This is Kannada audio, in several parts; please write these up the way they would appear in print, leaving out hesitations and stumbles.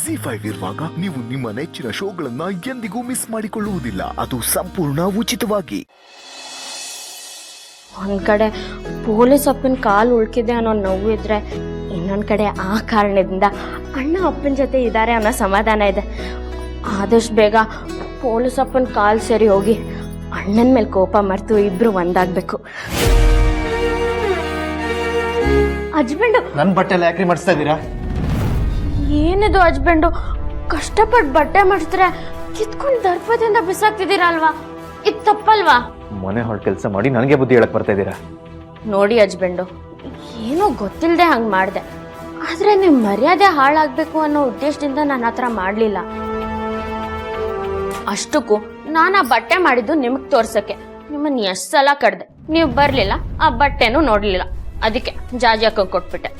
ZEE5 ಇರುವಾಗ ನೀವು ನಿಮ್ಮ ನೆಚ್ಚಿನ ಶೋಗಳನ್ನ ಎಂದಿಗೂ ಮಿಸ್ ಮಾಡಿಕೊಳ್ಳುವುದಿಲ್ಲ. ಅದು ಸಂಪೂರ್ಣ ಉಚಿತವಾಗಿ. ಒಂದ್ ಕಡೆ ಪೊಲೀಸ್ ಅಪ್ಪನ ಕಾಲು ಉಳ್ಕಿದೆ ಅನ್ನೋ ನೋವು ಇದ್ರೆ, ಇನ್ನೊಂದ್ ಕಡೆ ಆ ಕಾರಣದಿಂದ ಅಣ್ಣ ಅಪ್ಪನ ಜೊತೆ ಇದ್ದಾರೆ ಅನ್ನೋ ಸಮಾಧಾನ ಇದೆ. ಆದಷ್ಟು ಬೇಗ ಪೊಲೀಸ್ ಅಪ್ಪನ ಕಾಲು ಸರಿ ಹೋಗಿ ಅಣ್ಣನ ಮೇಲೆ ಕೋಪ ಮರೆತು ಇಬ್ರು ಒಂದಾಗ್ಬೇಕು. ಹಸ್ಬೆಂಡು, ನನ್ನ ಬಟ್ಟೆ ಎಲ್ಲ ಯಾಕ್ರಿ ಮಾಡಿಸ್ತಾ ಇದ್ದೀರಾ? ಏನಿದು ಹಸ್ಬೆಂಡು, ಕಷ್ಟಪಟ್ಟು ಬಟ್ಟೆ ಮಾಡಿಸಿದ್ರೆ ಕಿತ್ಕೊಂಡು ದರ್ಪದಿಂದ ಬಿಸಾಕ್ತಿದ್ದೀರಾ ಅಲ್ವಾ? ಇದು ತಪ್ಪಲ್ವಾ? ಮನೆ ಹೊರಟ ಕೆಲಸ ಮಾಡಿ ನನಗೆ ಬುದ್ಧಿ ಹೇಳಕ್ ಬರ್ತಾ ಇದ್ದೀರಾ? ನೋಡಿ ಹಸ್ಬೆಂಡು, ಏನೋ ಗೊತ್ತಿಲ್ಲದೆ ಹಂಗೆ ಮಾಡಿದೆ. ಆದರೆ ನಿಮ್ಮ ಮರ್ಯಾದೆ ಹಾಳಾಗಬೇಕು ಅನ್ನೋ ಉದ್ದೇಶದಿಂದ ನಾನು ಆ ಥರ ಮಾಡಲಿಲ್ಲ. ಅಷ್ಟಕ್ಕೂ ನಾನು ಆ ಬಟ್ಟೆ ಮಾಡಿದ್ದು ನಿಮಗೆ ತೋರ್ಸಕ್ಕೆ. ನಿಮ್ಮನ್ನು ಎಷ್ಟು ಸಲ ಕಡ್ದೆ, ನೀವು ಬರಲಿಲ್ಲ, ಆ ಬಟ್ಟೆನೂ ನೋಡಲಿಲ್ಲ. ಅದಕ್ಕೆ ಜಾಜಿ ಹಾಕೊಂಡು ಕೊಟ್ಬಿಟ್ಟೆ.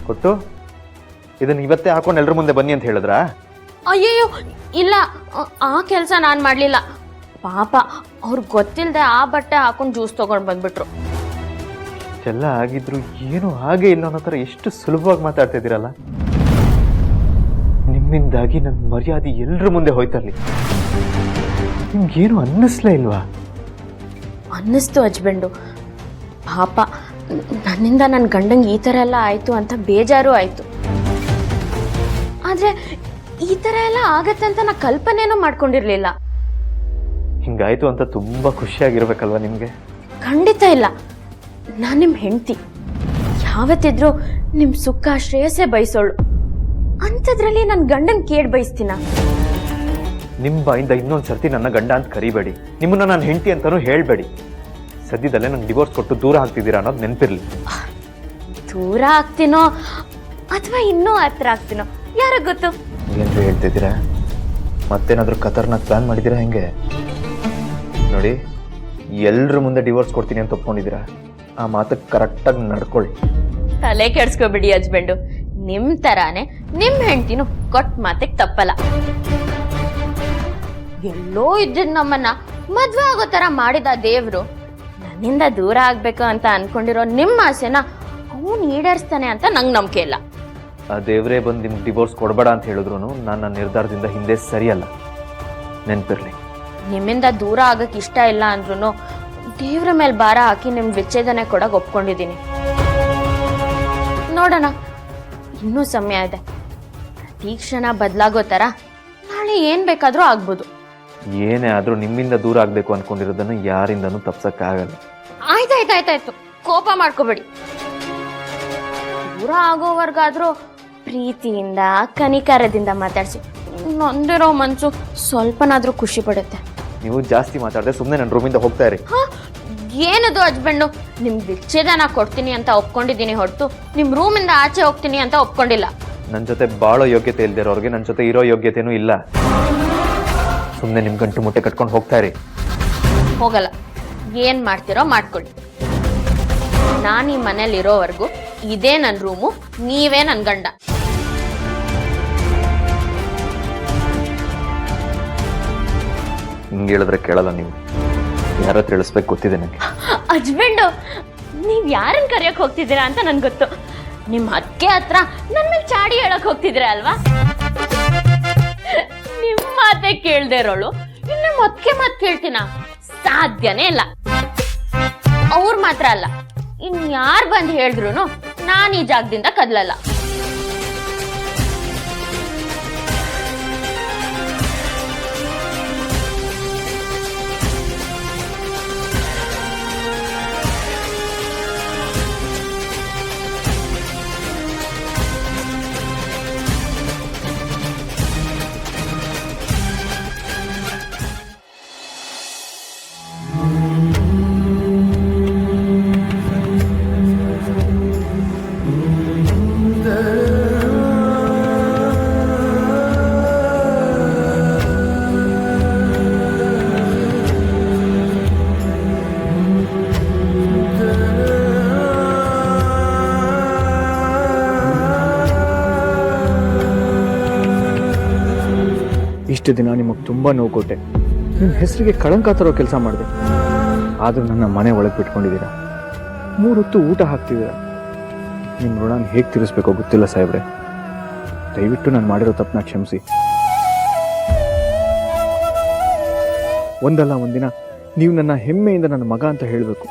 ಕೊಟ್ಟು ಇದನ್ನ ಇವತ್ತೇ ಹಾಕೊಂಡು ಎಲ್ಲರ ಮುಂದೆ ಬನ್ನಿ ಅಂತ ಹೇಳಿದ್ರಾ? ಅಯ್ಯಯ್ಯೋ ಇಲ್ಲ, ಆ ಕೆಲಸ ನಾನು ಮಾಡಲಿಲ್ಲ. ಪಾಪ ಅವ್ರಿಗೆ ಗೊತ್ತಿಲ್ಲದೆ ಆ ಬಟ್ಟೆ ಹಾಕೊಂಡು ಜ್ಯೂಸ್ ತೊಗೊಂಡು ಬಂದ್ಬಿಟ್ರು. ಎಲ್ಲ ಆಗಿದ್ರು ಏನು ಹಾಗೆ ಇಲ್ಲ ಅನ್ನೋ ಥರ ಎಷ್ಟು ಸುಲಭವಾಗಿ ಮಾತಾಡ್ತಾ ಇದ್ದೀರಲ್ಲ. ನಿಮ್ಮಿಂದಾಗಿ ನನ್ನ ಮರ್ಯಾದೆ ಎಲ್ಲರ ಮುಂದೆ ಹೋಯ್ತರ್ಲಿ. ನಿಮ್ಗೇನು ಅನ್ನಿಸ್ಲೇ ಇಲ್ವಾ? ಅನ್ನಿಸ್ತು ಹಸ್ಬೆಂಡು. ಪಾಪ ನನ್ನಿಂದ ನನ್ನ ಗಂಡಂಗೆ ಈ ಥರ ಎಲ್ಲ ಆಯಿತು ಅಂತ ಬೇಜಾರು ಆಯಿತು. ಆದರೆ ಈ ಥರ ಎಲ್ಲ ಆಗತ್ತೆ ಅಂತ ನಾನು ಕಲ್ಪನೆನೂ ಮಾಡ್ಕೊಂಡಿರಲಿಲ್ಲ. ಹಿಂಗಾಯ್ತು ಅಂತ ತುಂಬ ಖುಷಿಯಾಗಿರ್ಬೇಕಲ್ವ ನಿಮಗೆ? ಖಂಡಿತ ಇಲ್ಲ. ನಾನು ನಿಮ್ಮ ಹೆಂಡತಿ, ಯಾವತ್ತಿದ್ರೂ ನಿಮ್ಮ ಸುಖ ಶ್ರೇಯಸ್ಸೇ ಬಯಸೋಳು. ಅಂಥದ್ರಲ್ಲಿ ನನ್ನ ಗಂಡನ ಕೇಳಿ ಬಯಸ್ತೀನ? ನಿಮ್ಮ ಬಾಯಿಂದ ಇನ್ನೊಂದು ಸರ್ತಿ ನನ್ನ ಗಂಡ ಅಂತ ಕರಿಬೇಡಿ. ನಿಮ್ಮನ್ನ ನಾನು ಹೆಂಡತಿ ಅಂತಲೂ ಹೇಳಬೇಡಿ. ಸದ್ಯದಲ್ಲೇ ನಂಗೆ ಡಿವೋರ್ಸ್ ಕೊಟ್ಟು ದೂರ ಆಗ್ತಿದ್ದೀರಾ ಅನ್ನೋದು ನೆನಪಿರಲಿ. ದೂರ ಆಗ್ತೀನೋ ಅಥವಾ ಇನ್ನೂ ಹತ್ರ ಆಗ್ತೀನೋ ಯಾರೋ ಗೊತ್ತು. ಏನ್ರಿ ಹೇಳ್ತಿದ್ದೀರಾ? ಮತ್ತೇನಾದರೂ ಖತರ್ನಾಕ್ ಪ್ಲಾನ್ ಮಾಡಿದ್ದೀರಾ? ಹೆಂಗೆ ನೋಡಿ, ಎಲ್ಲರ ಮುಂದೆ ಡಿವೋರ್ಸ್ ಕೊಡ್ತೀನಿ ಅಂತ ಒಪ್ಕೊಂಡಿದ್ದೀರಾ. ಆ ಮಾತಕ್ಕೆ ಕರೆಕ್ಟಾಗಿ ನಡ್ಕೊಳ್ಳಿ. ತಲೆ ಕೆಡ್ಸ್ಕೊಬಿಡಿ ಹಸ್ಬೆಂಡು. ನಿಮ್ಮ ಥರಾನೇ ನಿಮ್ಮ ಹೆಂಡ್ತಿನೂ ಕೊಟ್ಟ ಮಾತಿಗೆ ತಪ್ಪಲ್ಲ. ಎಲ್ಲೋ ಇದ್ದಿದ್ದು ನಮ್ಮನ್ನ ಮದ್ವೆ ಆಗೋ ಥರ ಮಾಡಿದ ದೇವ್ರು ನನ್ನಿಂದ ದೂರ ಆಗ್ಬೇಕು ಅಂತ ಅನ್ಕೊಂಡಿರೋ ನಿಮ್ಮ ಆಸೆನ ಅವನು ಈಡೇರಿಸ್ತಾನೆ ಅಂತ ನಂಗೆ ನಂಬಿಕೆ ಇಲ್ಲ. ಆ ದೇವರೇ ಬಂದು ನಿಮ್ಗೆ ಡಿವೋರ್ಸ್ ಕೊಡಬೇಡ ಅಂತ ಹೇಳಿದ್ರು ನಾನು ನನ್ನ ನಿರ್ಧಾರದಿಂದ ಹಿಂದೆ ಸರಿಯಲ್ಲ, ನೆನಪಿರಲಿ. ನಿಮ್ಮಿಂದ ದೂರ ಆಗಕ್ಕೆ ಇಷ್ಟ ಇಲ್ಲ ಅಂದ್ರೂ ದೇವ್ರ ಮೇಲೆ ಭಾರ ಹಾಕಿ ನಿಮ್ಗೆ ವಿಚ್ಛೇದನೆ ಕೊಡಕ್ಕೆ ಒಪ್ಕೊಂಡಿದ್ದೀನಿ. ನೋಡೋಣ, ಇನ್ನೂ ಸಮಯ ಇದೆ. ಪ್ರತಿ ಕ್ಷಣ ಬದಲಾಗೋ ಥರ ನಾಳೆ ಏನು ಬೇಕಾದರೂ ಆಗ್ಬೋದು. ಏನೇ ಆದರೂ ನಿಮ್ಮಿಂದ ದೂರ ಆಗಬೇಕು ಅನ್ಕೊಂಡಿರೋದನ್ನು ಯಾರಿಂದನೂ ತಪ್ಸಕ್ಕಾಗಲ್ಲ. ಆಯ್ತಾಯ್ತಾಯ್ತಾಯ್ತು, ಕೋಪ ಮಾಡ್ಕೋಬೇಡಿ. ದೂರ ಆಗೋವರ್ಗಾದ್ರೂ ಪ್ರೀತಿಯಿಂದ ಕನಿಕರದಿಂದ ಮಾತಾಡಿಸಿ ನೊಂದಿರೋ ಮನ್ಸು ಸ್ವಲ್ಪನಾದ್ರೂ ಖುಷಿ ಪಡುತ್ತೆ. ನೀವು ಜಾಸ್ತಿ ಮಾತಾಡದೆ ಸುಮ್ಮನೆ ನನ್ನ ರೂಮಿಂದ ಹೋಗ್ತಾ ಇರಿ. ಏನದು ಹಸ್ಬೆಂಡು, ನಿಮ್ಗೆ ವಿಚ್ಛೇದನ ಕೊಡ್ತೀನಿ ಅಂತ ಒಪ್ಕೊಂಡಿದ್ದೀನಿ ಹೊರತು ನಿಮ್ಮ ರೂಮಿಂದ ಆಚೆ ಹೋಗ್ತೀನಿ ಅಂತ ಒಪ್ಕೊಂಡಿಲ್ಲ. ನನ್ನ ಜೊತೆ ಬಾಳೋ ಯೋಗ್ಯತೆ ಇಲ್ದಿರೋರಿಗೆ ನನ್ನ ಜೊತೆ ಇರೋ ಯೋಗ್ಯತೆನೂ ಇಲ್ಲ. ಸುಮ್ಮನೆ ನಿಮ್ಮ ಗಂಟು ಮುಟ್ಟೆ ಕಟ್ಕೊಂಡು ಹೋಗ್ತಾ ಇರಿ. ಹೋಗಲ್ಲ. ಏನು ಮಾಡ್ತೀರೋ ಮಾಡ್ಕೊಳ್ಳಿ. ನಾನು ಈ ಮನೇಲಿ ಇರೋವರೆಗೂ ಇದೇ ನನ್ನ ರೂಮು, ನೀವೇ ನನ್ನ ಗಂಡ. ಹಿಂಗೆ ಹೇಳಿದ್ರೆ ಕೇಳಲ್ಲ ನೀವು. ಯಾರ ತಿಳಿಸ್ಬೇಕು ಗೊತ್ತಿದೆ ನನಗೆ. ಹಸ್ಬೆಂಡು, ನೀವು ಯಾರನ್ನ ಕರೆಯೋಕೆ ಹೋಗ್ತಿದ್ದೀರಾ ಅಂತ ನನ್ಗೆ ಗೊತ್ತು. ನಿಮ್ಮ ಅಕ್ಕೆ ಹತ್ರ ನನ್ನ ಮೇಲೆ ಚಾಡಿ ಹೇಳಕ್ ಹೋಗ್ತಿದ್ದೀರಾ ಅಲ್ವಾ? ನಿಮ್ಮ ಮಾತೆ ಕೇಳ್ದೆ ಇರೋಳು ಇನ್ನು ಮೊದಕೆ ಮಾತು ಕೇಳ್ತೀನ? ಸಾಧ್ಯನೇ ಇಲ್ಲ. ಅವ್ರು ಮಾತ್ರ ಅಲ್ಲ, ಇನ್ಯಾರು ಬಂದು ಹೇಳಿದ್ರು ನಾನು ಈ ಜಾಗದಿಂದ ಕದಲಲ್ಲ. ಇಷ್ಟು ದಿನ ನಿಮಗೆ ತುಂಬ ನೋವು ಕೊಟ್ಟೆ. ನಿಮ್ಮ ಹೆಸರಿಗೆ ಕಳಂಕ ತರೋ ಕೆಲಸ ಮಾಡಿದೆ. ಆದರೂ ನನ್ನ ಮನೆ ಒಳಗೆ ಬಿಟ್ಕೊಂಡಿದ್ದೀರಾ. 3 ಹೊತ್ತು ಊಟ ಹಾಕ್ತಿದ್ದೀರಾ. ನಿಮ್ಮ ಋಣನ ಹೇಗೆ ತೀರಿಸ್ಬೇಕೋ ಗೊತ್ತಿಲ್ಲ ಸಾಹೇಬ್ರೆ. ದಯವಿಟ್ಟು ನಾನು ಮಾಡಿರೋ ತಪ್ಪನ್ನ ಕ್ಷಮಿಸಿ. ಒಂದಲ್ಲ ಒಂದಿನ ನೀವು ನನ್ನ ಹೆಮ್ಮೆಯಿಂದ ನನ್ನ ಮಗ ಅಂತ ಹೇಳಬೇಕು.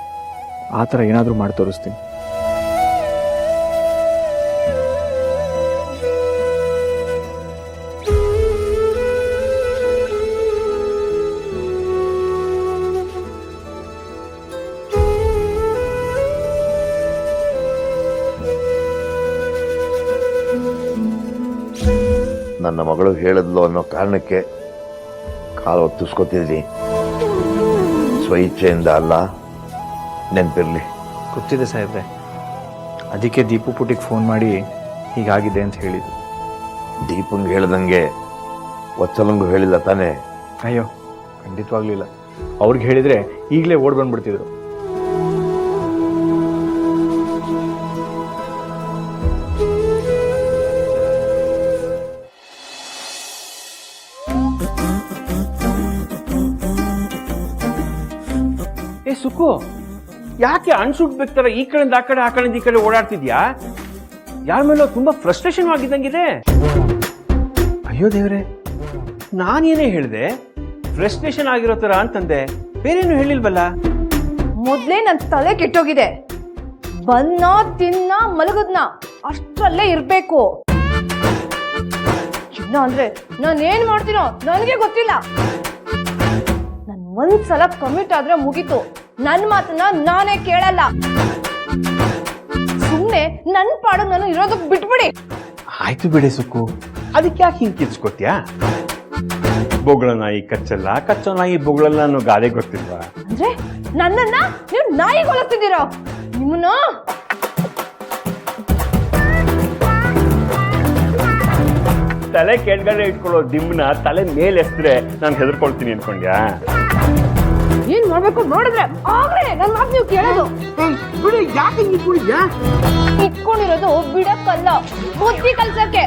ಆ ಥರ ಏನಾದರೂ ಮಾಡಿ ತೋರಿಸ್ತೀನಿ. ನನ್ನ ಮಗಳು ಹೇಳಿದ್ಲು ಅನ್ನೋ ಕಾರಣಕ್ಕೆ ಕಾಲು ಒತ್ತಿಸ್ಕೊತಿದ್ರಿ. ಸ್ವಇಚ್ಛೆಯಿಂದ ಅಲ್ಲ, ನೆನಪಿರ್ಲಿ. ಗೊತ್ತಿದೆ ಸಾಹೇಬ್ರೆ, ಅದಕ್ಕೆ ದೀಪು ಪುಟಿಗೆ ಫೋನ್ ಮಾಡಿ ಹೀಗಾಗಿದೆ ಅಂತ ಹೇಳಿದ್ದು. ದೀಪಂಗೆ ಹೇಳ್ದಂಗೆ ವತ್ಸಲಂಗೂ ಹೇಳಿಲ್ಲ ತಾನೇ? ಅಯ್ಯೋ, ಖಂಡಿತವಾಗ್ಲಿಲ್ಲ. ಅವ್ರಿಗೆ ಹೇಳಿದ್ರೆ ಈಗಲೇ ಓಡ್ ಬಂದ್ಬಿಡ್ತಿದ್ರು. ಏ ಸುಕ್ಕು, ಯಾಕೆ ಅನ್ಸುಡ್ಬೇಕು ತರ ಈ ಕಡೆಯಿಂದ ಆ ಕಡೆ, ಆ ಕಡೆಯಿಂದ ಈ ಕಡೆ ಓಡಾಡ್ತಿದ್ಯಾ? ಯಾರ ಮೇಲೋ ತುಂಬಾ ಫ್ರಸ್ಟ್ರೇಷನ್ ಆಗಿದ್ದಂಗಿದೆ. ಅಯ್ಯೋ ದೇವ್ರೆ, ನಾನೇನೇ ಹೇಳಿದೆ? ಫ್ರಸ್ಟ್ರೇಷನ್ ಆಗಿರೋ ತರ ಅಂತಂದೆ, ಬೇರೇನು ಹೇಳಿಲ್ವಲ್ಲ? ಮೊದ್ಲೇ ನನ್ ತಲೆ ಕೆಟ್ಟೋಗಿದೆ. ಬನ್ನ ತಿನ್ನ ಮಲಗದ್ನ ಅಷ್ಟರಲ್ಲೇ ಇರ್ಬೇಕು. ಚಿನ್ನ ಅಂದ್ರೆ ನಾನೇನ್ ಮಾಡ್ತೀನೋ ನನಗೆ ಗೊತ್ತಿಲ್ಲ. ನನ್ ಒಂದ್ಸಲ ಕಮಿಟ್ ಆದ್ರೆ ಮುಗೀತು. ನನ್ ಮಾತನ್ನ ನಾನೇ ಕೇಳಲ್ಲ. ಸುಮ್ನೆ ನನ್ ಪಾಡು ನಾನು ಇರೋದಕ್ ಬಿಟ್ಬಿಡಿ. ಆಯ್ತು ಬಿಡೆ ಸುಕ್ಕು, ಅದಕ್ಕೆ ಯಾಕೆ ಹಿಂಗ್ ಕಿರ್ಚ್ಕೊತ್ಯಾ? ಬೊಗಳ ನಾಯಿ ಕಚ್ಚಲ್ಲ, ಕಚ್ಚೋ ನಾಯಿ ಬೊಗಳಲ್ಲ ಅನ್ನೋ ಗಾದೆ ಗೊತ್ತಿಲ್ವಾ? ಅಂದ್ರೆ ನನ್ನನ್ನ ನೀವು ನಾಯಿ ಹೊಲತ್ತಿದ್ದೀರೋ? ನಿಮ್ಮನ್ನ ತಲೆ ಕೆಳಗಡೆ ಇಟ್ಕೊಳ್ಳೋ ದಿಮ್ಮನ ತಲೆ ಮೇಲೆ ಎಸ್ದ್ರೆ ನಾನು ಹೆದರ್ಕೊಳ್ತೀನಿ ಅನ್ಕೊಂಡ್ಯಾ? ಏನ್ ಮಾಡ್ಬೇಕು ನೋಡಿದ್ರೆ ಆಗ್ಲೇ ನನ್ ಮಾತು ನೀವು ಕೇಳೋದು. ಬಿಡು, ಯಾಕೆ ಇಟ್ಕೊಂಡಿದ್ಯಾ? ಇಟ್ಕೊಂಡಿರೋದು ಬಿಡಕ್ಕಲ್ಲ, ಬುದ್ಧಿ ಕಲ್ಸಕ್ಕೆ.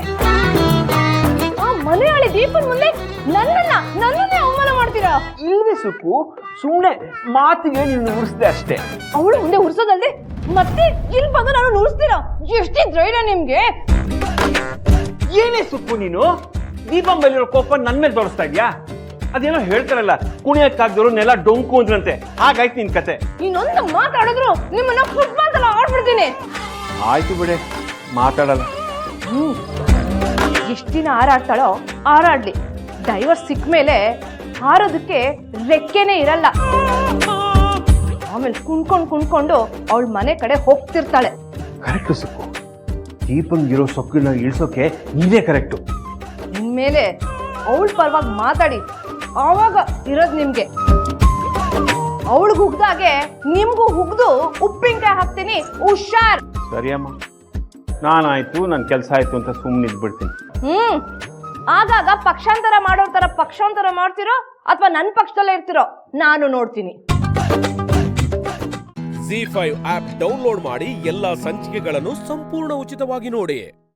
ಆ ಮನೆಯಾಳಿ ದೀಪನ್ ಮುಂದೆ ನನ್ನನ್ನೇ ಅವಮಾನ ಮಾಡ್ತೀರಾ? ಇಲ್ವೇ ಸುಕ್ಕು, ಸುಮ್ನೆ ಮಾತಿಗೆ ನೀನು ಉರಿಸ್ದೆ ಅಷ್ಟೇ. ಅವಳು ಮುಂದೆ ಉರ್ಸೋದಲ್ದೆ ಮತ್ತೆ ಇಲ್ಲಿ ಬಂದು ನಾನು ನುಡಿಸ್ತೀರಾ? ಎಷ್ಟೇ ಧೈರ್ಯ ನಿಮ್ಗೆ? ಏನೇ ಸುಕ್ಕು ನೀನು? ದೀಪ ಮೇಲಿರೋ ಕೋಪ ನನ್ ಮೇಲೆ ತೋರಿಸ್ತಾ ಇದ್ಯಾ? ಅದೇನೋ ಹೇಳ್ತಾರಲ್ಲ, ಕುಣಿಯಕ್ಕಾಗ್ದವರು ನೆಲ ಡೊಂಕು ಅಂದ್ರಂತೆ, ಹಾಗಾಯ್ತು ನಿನ್ ಕತೆ. ಇನ್ನೊಂದು ಮಾತಾಡಿದ್ರು ನಿಮ್ಮನ್ನ ಫುಟ್ಬಾಲ್ ತರ ಆಡ್ಬಿಡ್ತೀನಿ. ಆಯ್ತು ಬಿಡೆ, ಮಾತಾಡಲ್ಲ. ಎಷ್ಟ್ ದಿನ ಹಾರಾಡ್ತಾಳೋ ಹಾರಾಡ್ಲಿ. ಡೈವರ್ಸ್ ಸಿಕ್ಕ ಮೇಲೆ ಹಾರೋದಕ್ಕೆ ರೆಕ್ಕೆನೆ ಇರಲ್ಲ. ಆಮೇಲೆ ಕುಣ್ಕೊಂಡು ಅವಳ ಮನೆ ಕಡೆ ಹೋಗ್ತಿರ್ತಾಳೆ. ಕರೆಕ್ಟು ಸುಕ್ಕು, ದೀಪಂಗಿರೋ ಸೊಕ್ಕನ್ನ ಇಳಿಸೋಕೆ ನೀವೇ ಕರೆಕ್ಟು. ಇನ್ಮೇಲೆ ಅವಳ ಪರವಾಗಿ ಮಾತಾಡಿ, ಆವಾಗ ಇರೋದು ನಿಮ್ಗೆ. ಅವಳಿಗೆ ಹುಗ್ದಾಗೆ ನಿಮ್ಗೂ ಹುಗ್ದು ಉಪ್ಪಿನಕಾಯಿ ಹಾಕ್ತೀನಿ, ಹುಷಾರ್. ಸರಿಯಮ್ಮ, ನಾನಾಯ್ತು, ನನ್ನ ಕೆಲಸ ಆಯ್ತು ಅಂತ ಸುಮ್ಮನೆ ಇದ್ಬಿಡ್ತೀನಿ. ಆಗಾಗ ಪಕ್ಷಾಂತರ ಮಾಡೋ ತರ ಪಕ್ಷಾಂತರ ಮಾಡ್ತಿರೋ ಅಥವಾ ನನ್ನ ಪಕ್ಷದಲ್ಲೇ ಇರ್ತಿರೋ ನಾನು ನೋಡ್ತೀನಿ. ZEE5 ಆಪ್ ಡೌನ್ಲೋಡ್ ಮಾಡಿ ಎಲ್ಲಾ ಸಂಚಿಕೆಗಳನ್ನು ಸಂಪೂರ್ಣ ಉಚಿತವಾಗಿ ನೋಡಿ.